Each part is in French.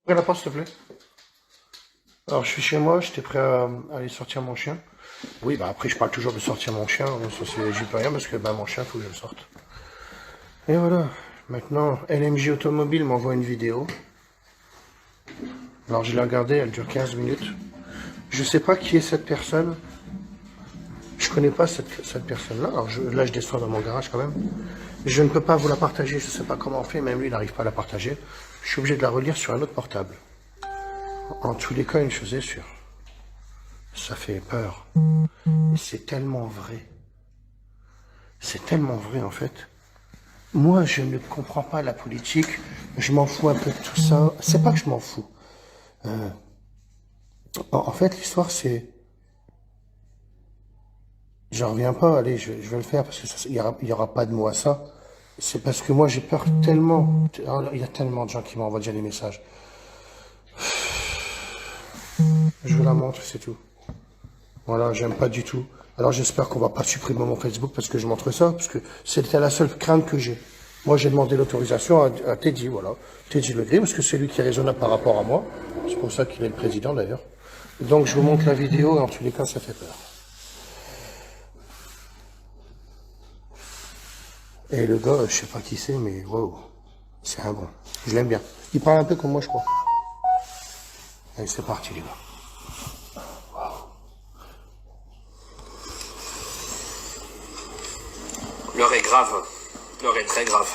Ouvre la porte, s'il te plaît. Alors, je suis chez moi, j'étais prêt à aller sortir mon chien. Oui, bah après, je parle toujours de sortir mon chien, hein, ça j'y peux rien parce que bah, mon chien, faut que je le sorte. Et voilà, maintenant, LMJ Automobile m'envoie une vidéo. Alors, je l'ai regardée, elle dure 15 minutes. Je sais pas qui est cette personne. Je connais pas cette personne-là. Alors, là, je descends dans mon garage quand même. Je ne peux pas vous la partager, je sais pas comment on fait, même lui, il n'arrive pas à la partager. Je suis obligé de la relire sur un autre portable. En tous les cas, une chose est sûre. Ça fait peur. Et c'est tellement vrai. C'est tellement vrai, en fait. Moi, je ne comprends pas la politique. Je m'en fous un peu de tout ça. C'est pas que je m'en fous. En fait, l'histoire, c'est... J'en reviens pas. Allez, je vais le faire parce que il y aura pas de mots à ça. C'est parce que moi, j'ai peur tellement... Alors, il y a tellement de gens qui m'envoient déjà des messages. Je vous la montre, c'est tout. Voilà, j'aime pas du tout. Alors j'espère qu'on va pas supprimer mon Facebook parce que je montre ça, parce que c'était la seule crainte que j'ai. Moi, j'ai demandé l'autorisation à Teddy, voilà. Teddy Legris, parce que c'est lui qui est raisonnable par rapport à moi. C'est pour ça qu'il est le président, d'ailleurs. Donc, je vous montre la vidéo, et en tous les cas, ça fait peur. Et le gars, je sais pas qui c'est, mais wow, c'est un bon. Je l'aime bien. Il parle un peu comme moi, je crois. Allez, c'est parti, les gars. L'heure est grave. L'heure est très grave.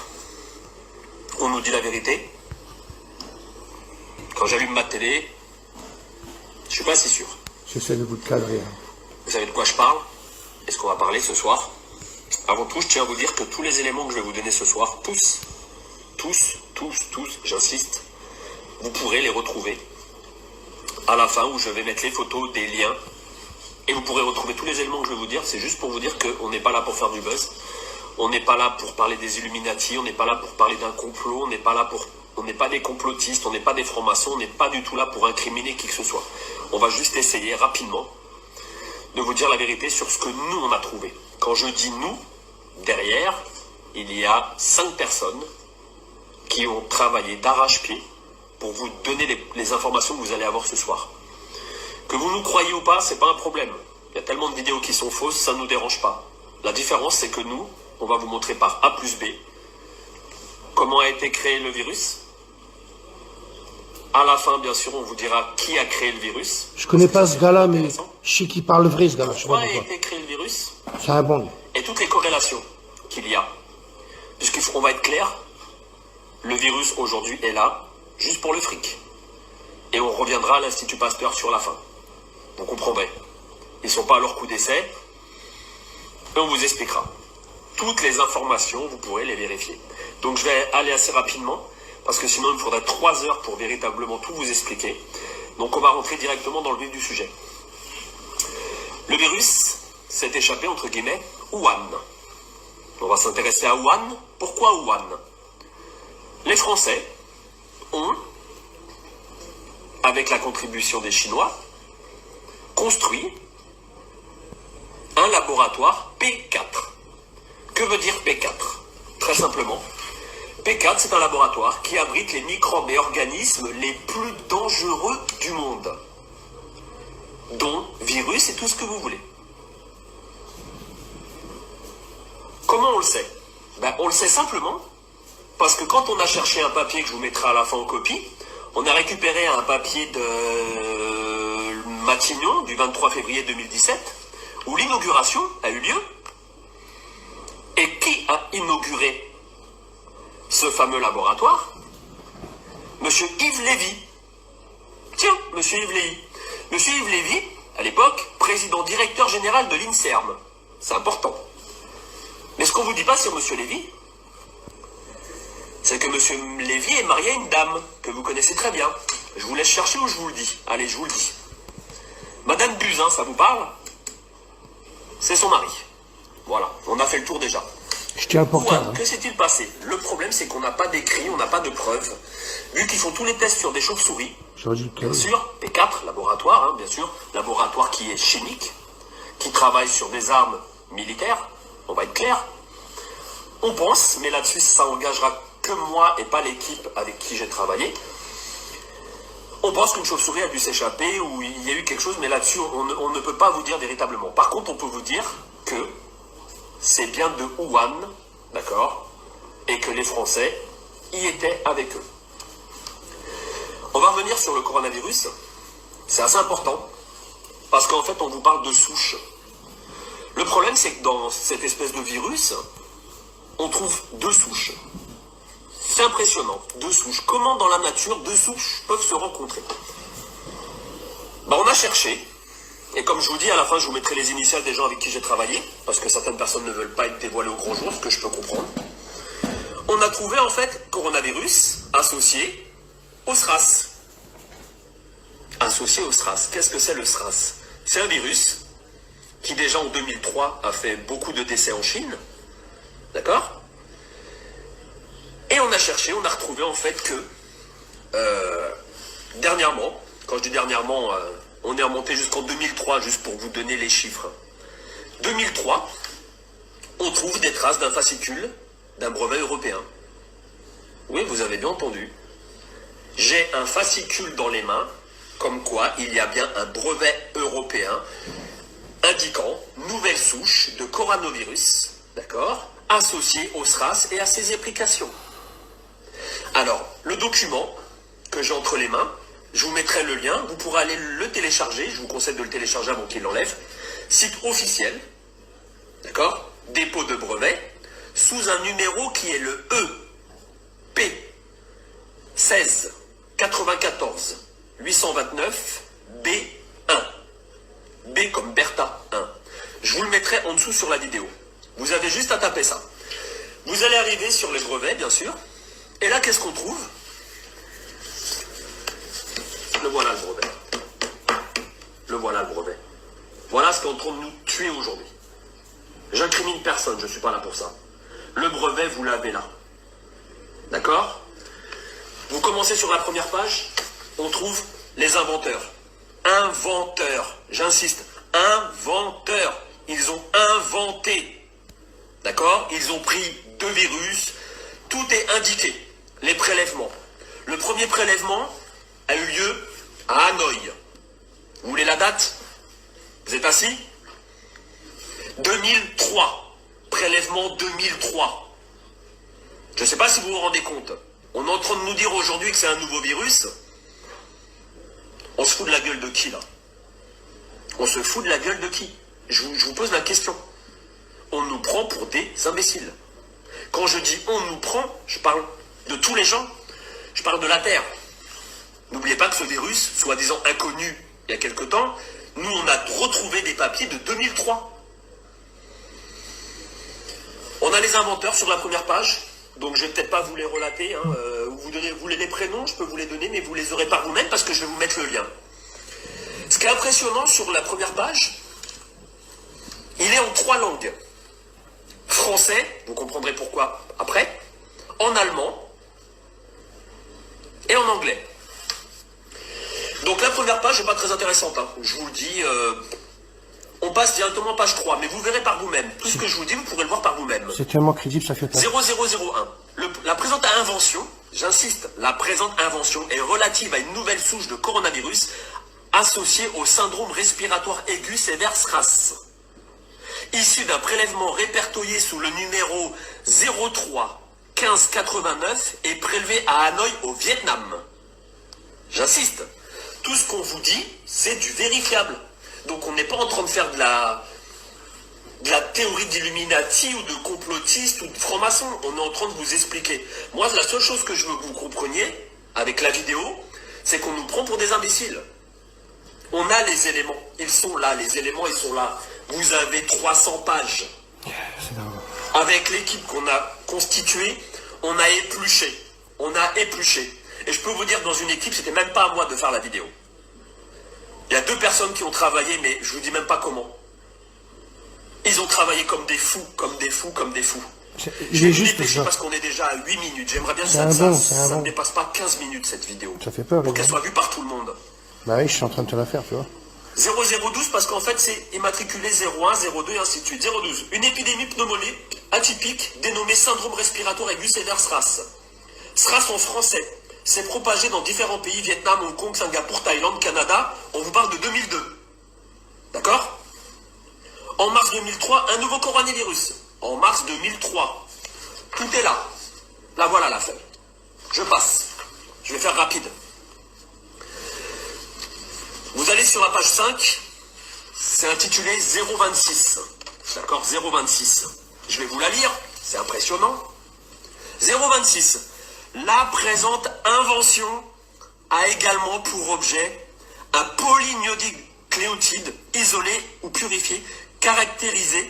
On nous dit la vérité. Quand j'allume ma télé, je suis pas si sûr. J'essaie de vous cadrer. Hein. Vous savez de quoi je parle? Est-ce qu'on va parler ce soir? Avant tout, je tiens à vous dire que tous les éléments que je vais vous donner ce soir, tous, j'insiste, vous pourrez les retrouver à la fin où je vais mettre les photos, des liens, et vous pourrez retrouver tous les éléments que je vais vous dire. C'est juste pour vous dire qu'on n'est pas là pour faire du buzz. On n'est pas là pour parler des Illuminati, on n'est pas là pour parler d'un complot, on n'est pas des complotistes, on n'est pas des francs-maçons, on n'est pas du tout là pour incriminer qui que ce soit. On va juste essayer rapidement de vous dire la vérité sur ce que nous on a trouvé. Quand je dis nous, derrière, il y a 5 personnes qui ont travaillé d'arrache-pied pour vous donner les informations que vous allez avoir ce soir. Que vous nous croyez ou pas, c'est pas un problème. Il y a tellement de vidéos qui sont fausses, ça ne nous dérange pas. La différence, c'est que nous, on va vous montrer par A plus B comment a été créé le virus. À la fin, bien sûr, on vous dira qui a créé le virus. Je connais pas ce gars-là, mais je sais qu'il parle vrai, ce gars-là. Pourquoi a été créé le virus? C'est un bon. Et toutes les corrélations qu'il y a. Puisqu'on va être clair, le virus aujourd'hui est là, juste pour le fric. Et on reviendra à l'Institut Pasteur sur la fin. Vous comprendrez. Ils ne sont pas à leur coup d'essai. Et on vous expliquera. Toutes les informations, vous pourrez les vérifier. Donc je vais aller assez rapidement, parce que sinon il me faudrait 3 heures pour véritablement tout vous expliquer. Donc on va rentrer directement dans le vif du sujet. Le virus s'est échappé, entre guillemets, Wuhan. On va s'intéresser à Wuhan. Pourquoi Wuhan? Les Français ont, avec la contribution des Chinois, construit un laboratoire P4. Que veut dire P4? Très simplement, P4, c'est un laboratoire qui abrite les microbes et organismes les plus dangereux du monde, dont virus et tout ce que vous voulez. Comment on le sait? On le sait simplement parce que quand on a cherché un papier que je vous mettrai à la fin en copie, on a récupéré un papier de Matignon du 23 février 2017 où l'inauguration a eu lieu. Et qui a inauguré ce fameux laboratoire? Monsieur Yves Lévy. Tiens, monsieur Yves Lévy. Monsieur Yves Lévy, à l'époque, président directeur général de l'INSERM. C'est important. Mais ce qu'on ne vous dit pas sur monsieur Lévy, c'est que monsieur Lévy est marié à une dame que vous connaissez très bien. Je vous laisse chercher ou je vous le dis. Allez, je vous le dis. Madame Buzyn, ça vous parle? C'est son mari. Voilà, on a fait le tour déjà. Je tiens à porter. Hein. Que s'est-il passé? Le problème, c'est qu'on n'a pas d'écrit, on n'a pas de preuves. Vu qu'ils font tous les tests sur des chauves-souris, bien sûr, P4, laboratoire, hein, bien sûr, laboratoire qui est chimique, qui travaille sur des armes militaires, on va être clair. On pense, mais là-dessus, ça engagera que moi et pas l'équipe avec qui j'ai travaillé, On pense qu'une chauve-souris a dû s'échapper ou il y a eu quelque chose, mais là-dessus, on ne peut pas vous dire véritablement. Par contre, on peut vous dire que c'est bien de Wuhan, d'accord, et que les Français y étaient avec eux. On va revenir sur le coronavirus. C'est assez important, parce qu'en fait, on vous parle de souches. Le problème, c'est que dans cette espèce de virus, on trouve 2 souches. C'est impressionnant, 2 souches. Comment dans la nature 2 souches peuvent se rencontrer? On a cherché, et comme je vous dis, à la fin je vous mettrai les initiales des gens avec qui j'ai travaillé, parce que certaines personnes ne veulent pas être dévoilées au grand jour, ce que je peux comprendre. On a trouvé en fait coronavirus associé au SRAS. Associé au SRAS. Qu'est-ce que c'est le SRAS? C'est un virus qui déjà en 2003 a fait beaucoup de décès en Chine, d'accord? Et on a cherché, on a retrouvé en fait que dernièrement, quand je dis dernièrement, on est remonté jusqu'en 2003, juste pour vous donner les chiffres. 2003, on trouve des traces d'un fascicule d'un brevet européen. Oui, vous avez bien entendu. J'ai un fascicule dans les mains, comme quoi il y a bien un brevet européen indiquant nouvelle souche de coronavirus, d'accord, associée au SRAS et à ses applications. Alors, le document que j'ai entre les mains, je vous mettrai le lien, vous pourrez aller le télécharger, je vous conseille de le télécharger avant qu'il l'enlève. Site officiel, d'accord, dépôt de brevet, sous un numéro qui est le EP 16 94 829 B1. B comme Bertha 1. Je vous le mettrai en dessous sur la vidéo. Vous avez juste à taper ça. Vous allez arriver sur les brevets, bien sûr. Et là, qu'est-ce qu'on trouve? Le voilà le brevet. Le voilà le brevet. Voilà ce qui est en train de nous tuer aujourd'hui. J'incrimine personne, je ne suis pas là pour ça. Le brevet, vous l'avez là. D'accord? Vous commencez sur la première page, on trouve les inventeurs. Inventeurs, j'insiste, inventeurs. Ils ont inventé. D'accord? Ils ont pris 2 virus. Tout est indiqué. Les prélèvements. Le premier prélèvement a eu lieu à Hanoï. Vous voulez la date? Vous êtes assis? 2003. Prélèvement 2003. Je ne sais pas si vous vous rendez compte. On est en train de nous dire aujourd'hui que c'est un nouveau virus. On se fout de la gueule de qui, là? On se fout de la gueule de qui? Je vous pose la question. On nous prend pour des imbéciles. Quand je dis on nous prend, je parle de tous les gens. Je parle de la Terre. N'oubliez pas que ce virus, soi-disant inconnu il y a quelque temps, nous on a retrouvé des papiers de 2003. On a les inventeurs sur la première page, donc je vais peut-être pas vous les relater. Hein. Vous voulez les prénoms, je peux vous les donner, mais vous les aurez par vous-même parce que je vais vous mettre le lien. Ce qui est impressionnant sur la première page, il est en 3 langues. Français, vous comprendrez pourquoi après, en allemand et en anglais. Donc la première page n'est pas très intéressante, hein. Je vous le dis, on passe directement à page 3, mais vous verrez par vous-même. Tout ce que je vous dis, vous pourrez le voir par vous-même. C'est tellement crédible, ça fait peur. 0001. La présente invention, j'insiste, la présente invention est relative à une nouvelle souche de coronavirus associée au syndrome respiratoire aigu sévère SRAS. Issu d'un prélèvement répertorié sous le numéro 03 1589 et prélevé à Hanoï au Vietnam. J'insiste, tout ce qu'on vous dit, c'est du vérifiable. Donc on n'est pas en train de faire de la théorie d'Illuminati ou de complotiste ou de franc-maçon. On est en train de vous expliquer. Moi, la seule chose que je veux que vous compreniez avec la vidéo, c'est qu'on nous prend pour des imbéciles. On a les éléments. Ils sont là, les éléments, ils sont là. Vous avez 300 pages. Avec l'équipe qu'on a constituée, on a épluché. On a épluché. Et je peux vous dire que dans une équipe, c'était même pas à moi de faire la vidéo. Il y a 2 personnes qui ont travaillé, mais je vous dis même pas comment. Ils ont travaillé comme des fous, comme des fous, comme des fous. Je vais juste dépêcher parce qu'on est déjà à 8 minutes. J'aimerais bien que ça ne dépasse pas 15 minutes cette vidéo. Ça fait peur. Pour qu'elle soit vue par tout le monde. Bah oui, je suis en train de te la faire, tu vois. 0012 parce qu'en fait c'est immatriculé 01, 02 et ainsi de suite. 012. Une épidémie pneumonique atypique dénommée syndrome respiratoire aigu sévère SRAS. SRAS en français. s'est propagé dans différents pays, Vietnam, Hong Kong, Singapour, Thaïlande, Canada. On vous parle de 2002. D'accord? En mars 2003, un nouveau coronavirus. En mars 2003. Tout est là. Là, voilà la feuille. Je passe. Je vais faire rapide. Vous allez sur la page 5. C'est intitulé 026. D'accord? 026. Je vais vous la lire. C'est impressionnant. 026. La présente invention a également pour objet un polynucléotide isolé ou purifié, caractérisé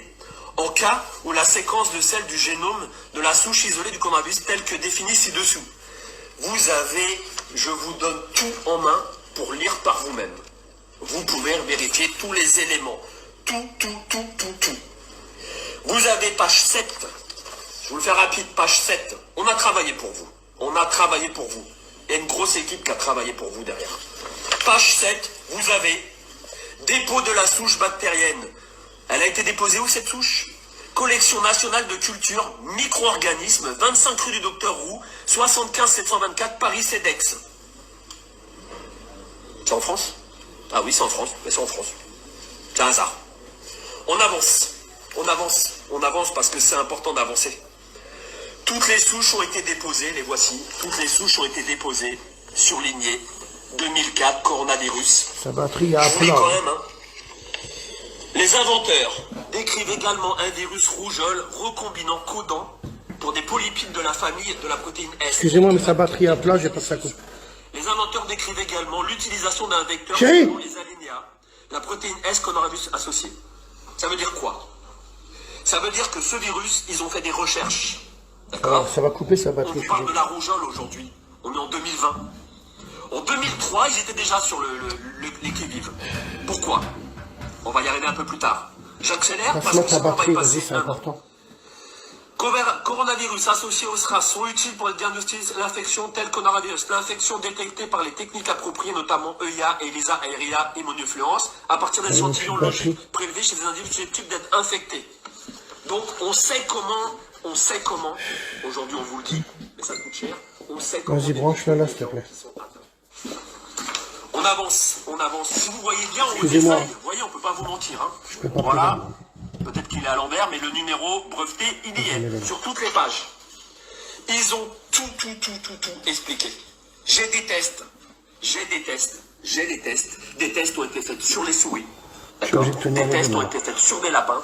en cas où la séquence de celle du génome de la souche isolée du coronavirus telle que définie ci-dessous. Vous avez, je vous donne tout en main pour lire par vous-même. Vous pouvez vérifier tous les éléments. Tout. Vous avez page 7. Je vous le fais rapide, page 7. On a travaillé pour vous. On a travaillé pour vous. Il y a une grosse équipe qui a travaillé pour vous derrière. Page 7, vous avez dépôt de la souche bactérienne. Elle a été déposée où cette souche? Collection nationale de culture, micro-organismes, 25 rue du Docteur Roux, 75 724 Paris CEDEX. C'est en France? Ah oui, c'est en France, mais c'est en France. C'est un hasard. On avance parce que c'est important d'avancer. Toutes les souches ont été déposées, les voici. Toutes les souches ont été déposées, surlignées. 2004, coronavirus. Sa batterie a Je vous lis plat. quand même, hein. Les inventeurs décrivent également un virus rougeole recombinant codant pour des polypes de la famille de la protéine S. Excusez-moi, mais sa batterie a plat, j'ai pas sa coupe. Les inventeurs décrivent également l'utilisation d'un vecteur Chérie selon les alinéas, la protéine S coronavirus associée. Ça veut dire quoi? Ça veut dire que ce virus, ils ont fait des recherches. D'accord? Ça va couper sa On batterie. vous parle de la rougeole aujourd'hui. On est en 2020. En 2003, ils étaient déjà sur les qui-vive. Pourquoi? On va y arriver un peu plus tard. J'accélère Va parce se que mettre la sinon on va y batterie, vas-y, passer c'est un an. important. Coronavirus associés au SRAS sont utiles pour le diagnostic de l'infection telle coronavirus. L'infection détectée par les techniques appropriées, notamment EIA, ELISA, aéria, immunofluence, à partir d'échantillons logiques prélevés chez des individus susceptibles d'être infectés. Donc on sait comment, aujourd'hui on vous le dit, mais ça coûte cher, on sait comment... Vas-y, branche-le là, s'il te plaît. On avance. Si vous voyez bien, on Excusez-moi. essaye. Vous voyez, on ne peut pas vous mentir. Hein. Je peux pas Voilà. Peut-être qu'il est à l'envers, mais le numéro breveté, il y est. Sur toutes les pages. Ils ont tout expliqué. J'ai des tests. Des tests ont été faits sur les souris. D'accord. obligé de tenir Des la tests main. ont été faits sur des lapins.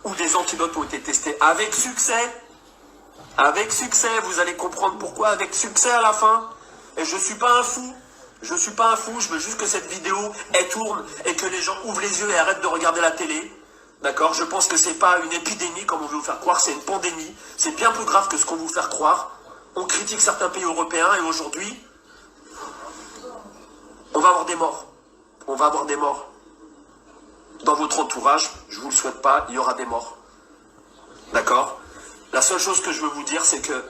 Ou des antidotes ont été testés avec succès. Avec succès. Vous allez comprendre pourquoi avec succès à la fin. Et je suis pas un fou. Je veux juste que cette vidéo, elle tourne et que les gens ouvrent les yeux et arrêtent de regarder la télé. D'accord? Je pense que c'est pas une épidémie comme on veut vous faire croire, c'est une pandémie. C'est bien plus grave que ce qu'on veut vous faire croire. On critique certains pays européens et aujourd'hui, on va avoir des morts. Dans votre entourage, je vous le souhaite pas, il y aura des morts. D'accord? La seule chose que je veux vous dire, c'est que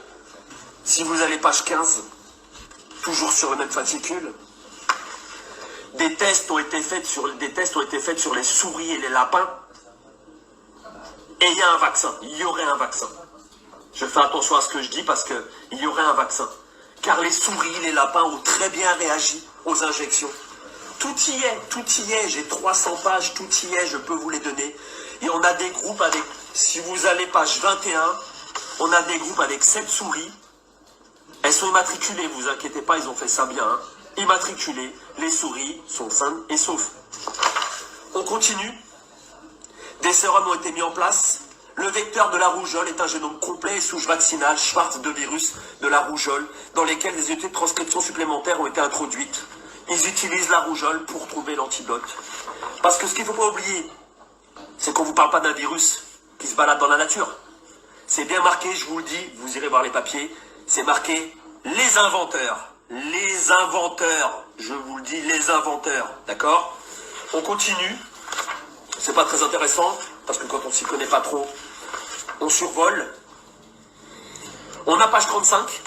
si vous allez page 15, toujours sur le même fascicule, des tests ont été faits sur les souris et les lapins, et il y a un vaccin. Il y aurait un vaccin. Je fais attention à ce que je dis parce que il y aurait un vaccin. Car les souris, les lapins ont très bien réagi aux injections. Tout y est. J'ai 300 pages, tout y est, je peux vous les donner. Et on a des groupes avec, si vous allez page 21, on a des groupes avec 7 souris. Elles sont immatriculées, vous inquiétez pas, ils ont fait ça bien. Hein. Immatriculées, les souris sont saines et saufs. On continue. Des sérums ont été mis en place. Le vecteur de la rougeole est un génome complet et souche vaccinale, Schwartz de virus de la rougeole, dans lesquels des unités de transcription supplémentaires ont été introduites. Ils utilisent la rougeole pour trouver l'antidote. Parce que ce qu'il ne faut pas oublier, c'est qu'on ne vous parle pas d'un virus qui se balade dans la nature. C'est bien marqué, je vous le dis, vous irez voir les papiers, c'est marqué les inventeurs. Les inventeurs, je vous le dis, les inventeurs, d'accord? On continue. C'est pas très intéressant, parce que quand on s'y connaît pas trop, on survole. On a page 35.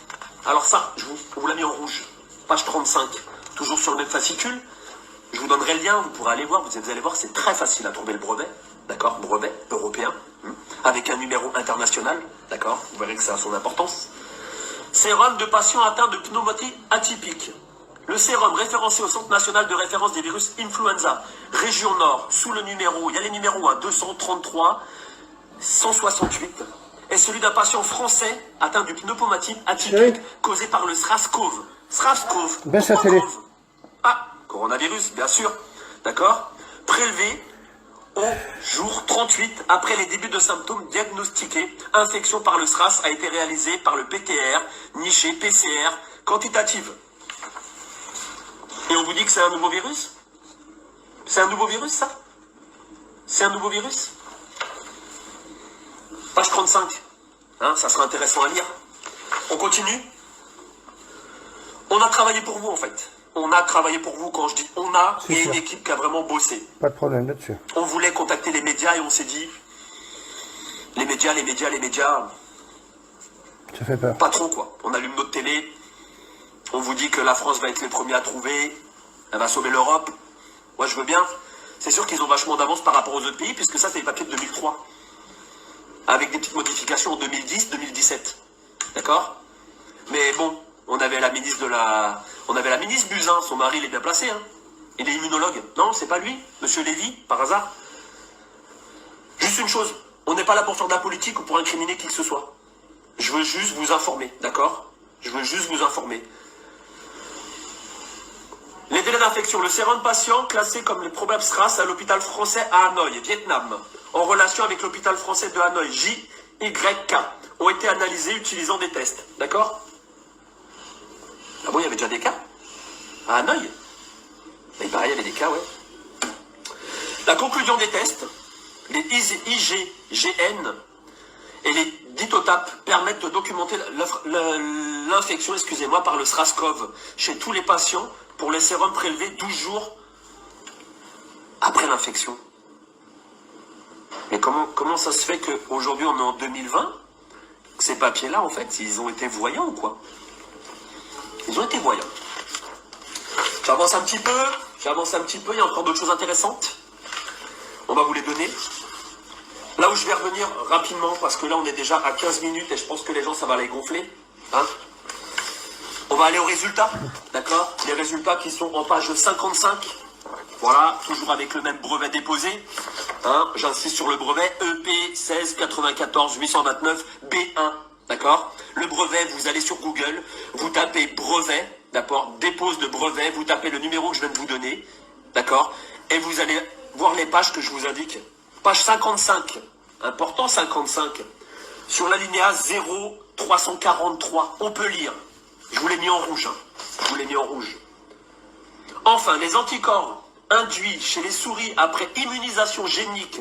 Alors ça, on vous l'a mis en rouge. Page 35, toujours sur le même fascicule. Je vous donnerai le lien, vous pourrez aller voir. Vous allez voir, c'est très facile à trouver le brevet. D'accord? Brevet européen. Avec un numéro international. D'accord? Vous verrez que ça a son importance. Sérum de patients atteints de pneumonie atypique. Le sérum référencé au Centre national de référence des virus influenza, région Nord, sous le numéro, il y a les numéros 233, 168, est celui d'un patient français atteint du pneumonie atypique causé par le SRAS-CoV. SRAS-CoV. Baisse la télé. Ah, coronavirus, bien sûr. D'accord. Prélevé au jour 38 après les débuts de symptômes diagnostiqués. Infection par le SRAS a été réalisée par le PTR, niché PCR, quantitative. Et on vous dit que c'est un nouveau virus? C'est un nouveau virus, ça? C'est un nouveau virus? Page 35. Hein, ça sera intéressant à lire. On continue. On a travaillé pour vous, en fait. On a travaillé pour vous. Quand je dis on a, il y a une équipe qui a vraiment bossé. Pas de problème là-dessus. On voulait contacter les médias et on s'est dit, les médias, Ça fait peur. pas trop, quoi. On allume notre télé, on vous dit que la France va être les premiers à trouver, elle va sauver l'Europe. Moi, je veux bien. C'est sûr qu'ils ont vachement d'avance par rapport aux autres pays, puisque ça, c'est les papiers de 2003. Avec des petites modifications en 2010, 2017. D'accord? Mais bon, on avait la ministre Buzyn, son mari, il est bien placé, hein. Il est immunologue. Non, c'est pas lui, Monsieur Lévy, par hasard. Juste une chose, on n'est pas là pour faire de la politique ou pour incriminer qui que ce soit. Je veux juste vous informer, d'accord? Je veux juste vous informer. Les délais d'infection. Le sérum patient classé comme les probables SRAS à l'hôpital français à Hanoï, Vietnam, en relation avec l'hôpital français de Hanoï, JYK, ont été analysés utilisant des tests. D'accord? Ah bon, il y avait déjà des cas? À Hanoï? Mais pareil, il y avait des cas, ouais. La conclusion des tests, les IgGN et les ditotap permettent de documenter l'infection, par le SRAS-CoV chez tous les patients pour les sérums prélevés 12 jours après l'infection. Mais comment ça se fait qu'aujourd'hui on est en 2020, que ces papiers-là, en fait, ils ont été voyants ou quoi? Ils ont été voyants. J'avance un petit peu, il y a encore d'autres choses intéressantes. On va vous les donner. Là où je vais revenir rapidement, parce que là on est déjà à 15 minutes et je pense que les gens, ça va les gonfler. Hein, on va aller aux résultats, d'accord? Les résultats qui sont en page 55. Voilà, toujours avec le même brevet déposé. Hein, j'insiste sur le brevet EP 16 94 829 B1. D'accord? Le brevet, vous allez sur Google, vous tapez brevet, d'accord? Dépose de brevet, vous tapez le numéro que je viens de vous donner, d'accord? Et vous allez voir les pages que je vous indique. Page 55, important 55, sur l'alinéa 0343, on peut lire. Je vous l'ai mis en rouge, hein. Je vous l'ai mis en rouge. Enfin, les anticorps induits chez les souris après immunisation génique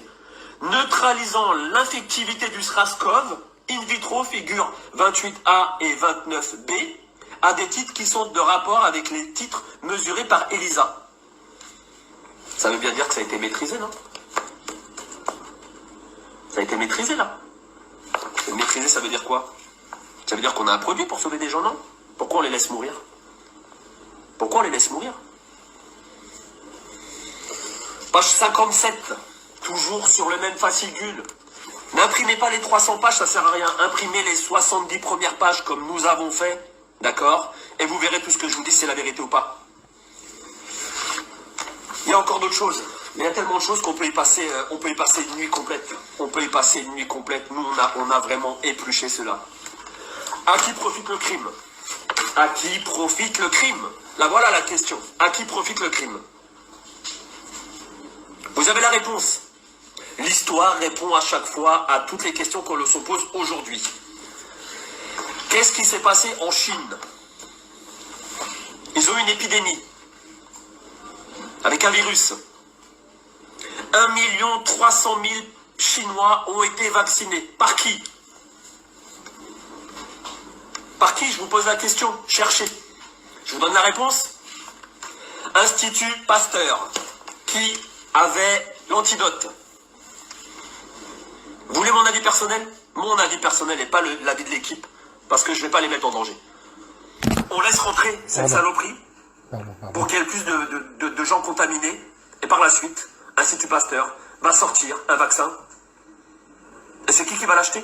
neutralisant l'infectivité du SRAS-CoV in vitro figure 28A et 29B à des titres qui sont de rapport avec les titres mesurés par ELISA. Ça veut bien dire que ça a été maîtrisé, non? Ça a été maîtrisé, là. Maîtrisé, ça veut dire quoi? Ça veut dire qu'on a un produit pour sauver des gens, non? Pourquoi on les laisse mourir? Pourquoi on les laisse mourir? Page 57, toujours sur le même fascicule. N'imprimez pas les 300 pages, ça sert à rien. Imprimez les 70 premières pages comme nous avons fait, d'accord? Et vous verrez tout ce que je vous dis, c'est la vérité ou pas. Il y a encore d'autres choses. Mais il y a tellement de choses qu'on peut y passer, une nuit complète. On peut y passer une nuit complète. Nous, on a vraiment épluché cela. À qui profite le crime? À qui profite le crime? Là, voilà la question. À qui profite le crime? Vous avez la réponse. L'histoire répond à chaque fois à toutes les questions qu'on se pose aujourd'hui. Qu'est-ce qui s'est passé en Chine? Ils ont eu une épidémie avec un virus. 1 300 000 Chinois ont été vaccinés. Par qui? Par qui? Je vous pose la question. Cherchez. Je vous donne la réponse. Institut Pasteur, qui avait l'antidote. Vous voulez mon avis personnel? Mon avis personnel et pas l'avis de l'équipe, parce que je ne vais pas les mettre en danger. On laisse rentrer cette saloperie pour qu'il y ait plus de gens contaminés, et par la suite, Institut Pasteur va sortir un vaccin. Et c'est qui va l'acheter?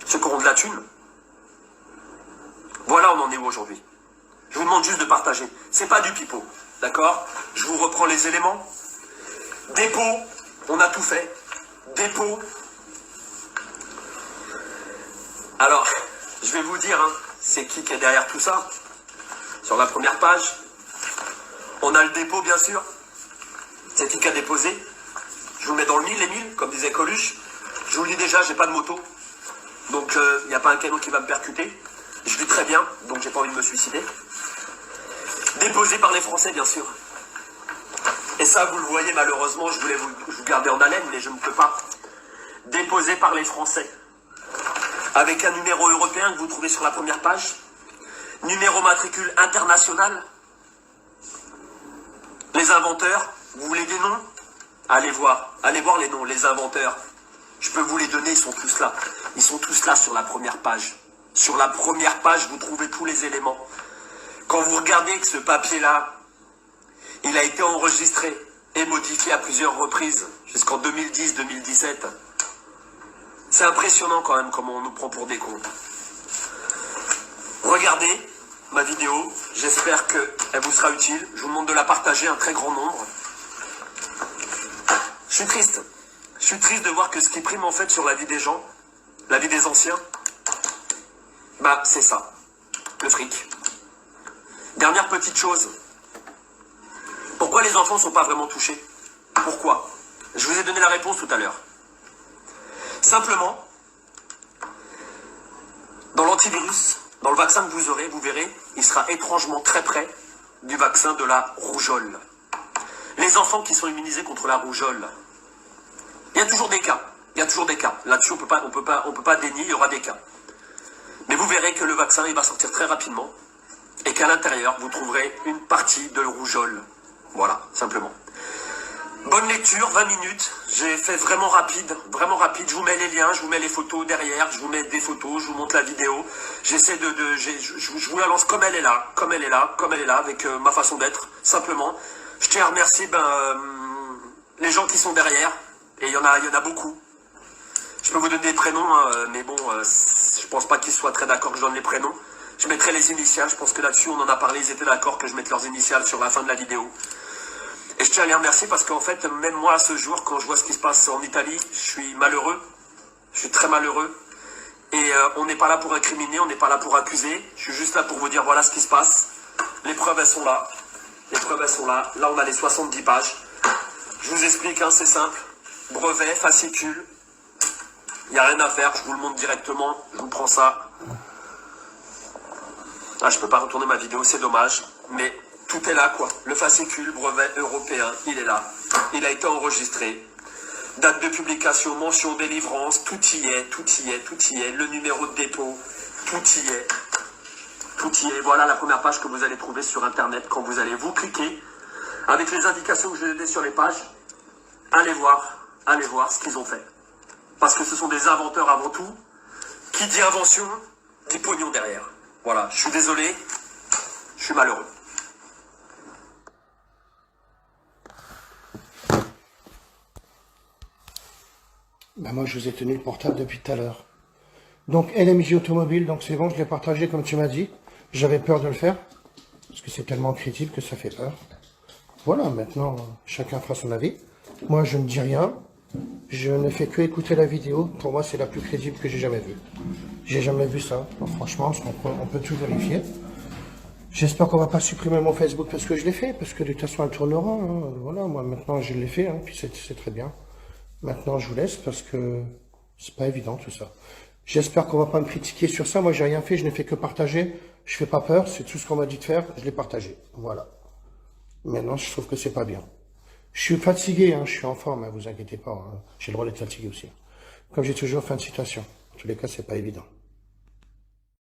ceux qui auront de la thune. Voilà, on en est où aujourd'hui. Je vous demande juste de partager. C'est pas du pipeau, d'accord? Je vous reprends les éléments. Dépôt, on a tout fait. Dépôt. Alors, je vais vous dire, hein, c'est qui est derrière tout ça. Sur la première page, on a le dépôt, bien sûr. C'est qui a déposé. Je vous mets dans le mille, les mille, comme disait Coluche. Je vous le dis déjà, j'ai pas de moto. Donc, il n'y a pas un canon qui va me percuter. Je vis très bien, donc j'ai pas envie de me suicider. Déposé par les Français, bien sûr. Et ça, vous le voyez, malheureusement, je voulais vous garder en haleine, mais je ne peux pas. Déposé par les Français. Avec un numéro européen que vous trouvez sur la première page. Numéro matricule international. Les inventeurs, vous voulez des noms? Allez voir les noms, les inventeurs. Je peux vous les donner, ils sont tous là. Ils sont tous là sur la première page. Sur la première page, vous trouvez tous les éléments. Quand vous regardez que ce papier-là, il a été enregistré et modifié à plusieurs reprises, jusqu'en 2010-2017. C'est impressionnant quand même comment on nous prend pour des cons. Regardez ma vidéo, j'espère qu'elle vous sera utile. Je vous demande de la partager, un très grand nombre. Je suis triste. Je suis triste de voir que ce qui prime en fait sur la vie des gens, la vie des anciens, bah c'est ça, le fric. Dernière petite chose. Pourquoi les enfants ne sont pas vraiment touchés? Pourquoi? Je vous ai donné la réponse tout à l'heure. Simplement, dans l'antivirus, dans le vaccin que vous aurez, vous verrez, il sera étrangement très près du vaccin de la rougeole. Les enfants qui sont immunisés contre la rougeole, il y a toujours des cas. Il y a toujours des cas. Là-dessus, on peut pas dénier, il y aura des cas. Mais vous verrez que le vaccin, il va sortir très rapidement et qu'à l'intérieur, vous trouverez une partie de rougeole. Voilà, simplement. Bonne lecture, 20 minutes. J'ai fait vraiment rapide, vraiment rapide. Je vous mets les liens, je vous mets les photos derrière, je vous mets des photos, je vous montre la vidéo. J'essaie je vous la lance comme elle est là, comme elle est là, comme elle est là, avec ma façon d'être, simplement. Je tiens à remercier les gens qui sont derrière, et il y en a beaucoup. Je peux vous donner des prénoms, hein, mais bon, je pense pas qu'ils soient très d'accord que je donne les prénoms. Je mettrai les initiales, je pense que là-dessus on en a parlé, ils étaient d'accord que je mette leurs initiales sur la fin de la vidéo. Et je tiens à les remercier parce qu'en fait, même moi à ce jour, quand je vois ce qui se passe en Italie, je suis malheureux, je suis très malheureux. Et on n'est pas là pour incriminer, on n'est pas là pour accuser, je suis juste là pour vous dire voilà ce qui se passe. Les preuves elles sont là, les preuves elles sont là, là on a les 70 pages. Je vous explique, hein, c'est simple, brevet, fascicule, il n'y a rien à faire, je vous le montre directement, je vous prends ça. Ah, je peux pas retourner ma vidéo, c'est dommage, mais tout est là, quoi. Le fascicule, brevet européen, il est là. Il a été enregistré. Date de publication, mention délivrance, tout y est, tout y est, tout y est. Le numéro de dépôt, tout y est. Tout y est. Voilà la première page que vous allez trouver sur Internet quand vous allez vous cliquer. Avec les indications que je vais donner sur les pages, allez voir ce qu'ils ont fait. Parce que ce sont des inventeurs avant tout. Qui dit invention, dit pognon derrière. Voilà, je suis désolé, je suis malheureux. Ben moi, je vous ai tenu le portable depuis tout à l'heure. Donc, LMJ Automobile, donc c'est bon, je l'ai partagé comme tu m'as dit. J'avais peur de le faire, parce que c'est tellement crédible que ça fait peur. Voilà, maintenant, chacun fera son avis. Moi, je ne dis rien. Je ne fais que écouter la vidéo. Pour moi, c'est la plus crédible que j'ai jamais vue. J'ai jamais vu ça. Donc, franchement, on peut tout vérifier. J'espère qu'on va pas supprimer mon Facebook parce que je l'ai fait, parce que de toute façon, elle tournera. Hein. Voilà, moi, maintenant, je l'ai fait, hein, puis c'est très bien. Maintenant, je vous laisse parce que c'est pas évident tout ça. J'espère qu'on va pas me critiquer sur ça. Moi, j'ai rien fait, je n'ai fait que partager. Je fais pas peur, c'est tout ce qu'on m'a dit de faire. Je l'ai partagé. Voilà. Maintenant, je trouve que c'est pas bien. Je suis fatigué, hein, je suis en forme, hein, vous inquiétez pas. Hein. J'ai le droit d'être fatigué aussi. Comme j'ai toujours, fin de citation. En tous les cas, c'est pas évident.